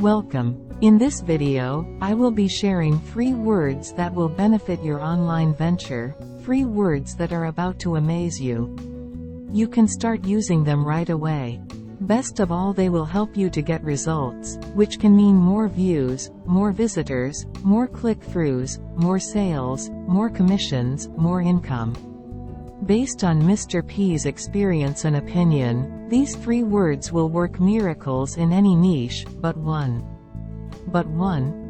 Welcome. In this video, I will be sharing 3 words that will benefit your online venture, 3 words that are about to amaze you. You can start using them right away. Best of all, they will help you to get results, which can mean more views, more visitors, more click-throughs, more sales, more commissions, more income. Based on Mr. P's experience and opinion, these 3 words will work miracles in any niche, but one.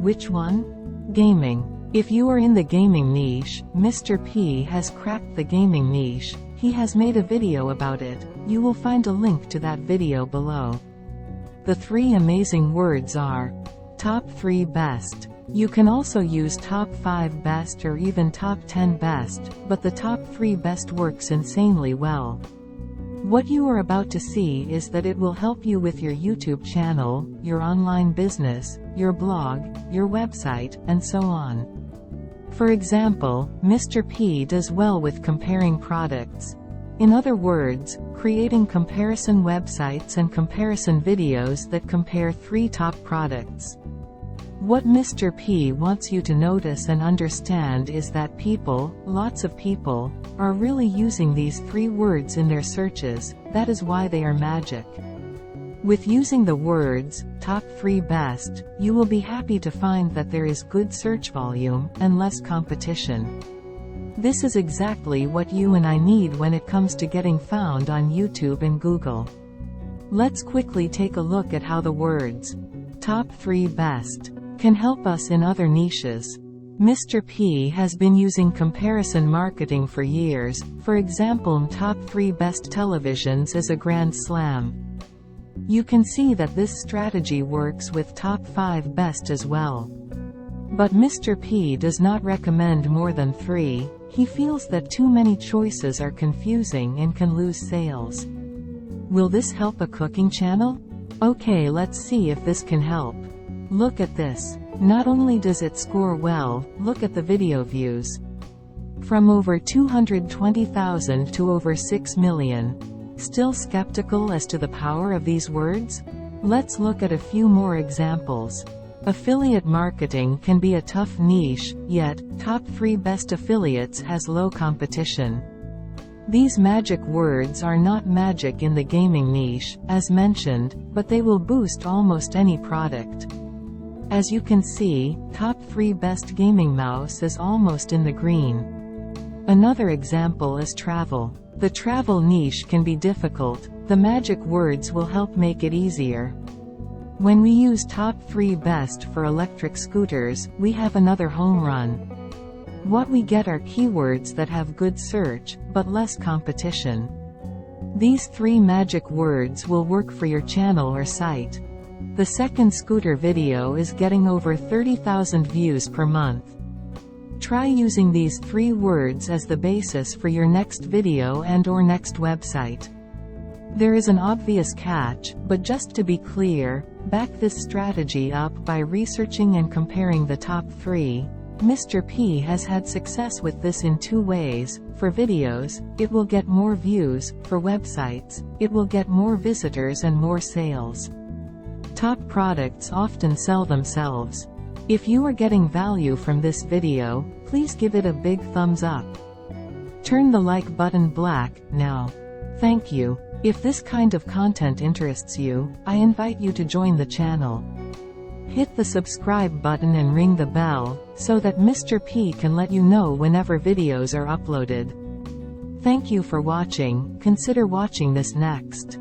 Which one? Gaming. If you are in the gaming niche, Mr. P has cracked the gaming niche. He has made a video about it. You will find a link to that video below. The 3 amazing words are Top 3 Best. You can also use Top 5 Best or even Top 10 Best, but the Top 3 Best works insanely well. What you are about to see is that it will help you with your YouTube channel, your online business, your blog, your website, and so on. For example, Mr. P does well with comparing products. In other words, creating comparison websites and comparison videos that compare 3 top products. What Mr. P wants you to notice and understand is that people, lots of people, are really using these 3 words in their searches. That is why they are magic. With using the words, Top 3 Best, you will be happy to find that there is good search volume, and less competition. This is exactly what you and I need when it comes to getting found on YouTube and Google. Let's quickly take a look at how the words, Top 3 Best, can help us in other niches. Mr. P has been using comparison marketing for years. For example, Top 3 Best Televisions is a grand slam. You can see that this strategy works with Top 5 Best as well. But Mr. P does not recommend more than 3. He feels that too many choices are confusing and can lose sales. Will this help a cooking channel? Okay, let's see if this can help. Look at this. Not only does it score well, look at the video views. From over 220,000 to over 6 million. Still skeptical as to the power of these words? Let's look at a few more examples. Affiliate marketing can be a tough niche, yet, Top 3 Best Affiliates has low competition. These magic words are not magic in the gaming niche, as mentioned, but they will boost almost any product. As you can see, Top 3 Best Gaming Mouse is almost in the green. Another example is travel. The travel niche can be difficult. The magic words will help make it easier. When we use Top 3 Best for electric scooters, we have another home run. What we get are keywords that have good search, but less competition. These 3 magic words will work for your channel or site. The second scooter video is getting over 30,000 views per month. Try using these 3 words as the basis for your next video and/or next website. There is an obvious catch, but just to be clear, back this strategy up by researching and comparing the top 3. Mr. P has had success with this in 2 ways. For videos, it will get more views. For websites, it will get more visitors and more sales. Top products often sell themselves. If you are getting value from this video, please give it a big thumbs up. Turn the like button black now. Thank you. If this kind of content interests you, I invite you to join the channel. Hit the subscribe button and ring the bell, so that Mr. P can let you know whenever videos are uploaded. Thank you for watching. Consider watching this next.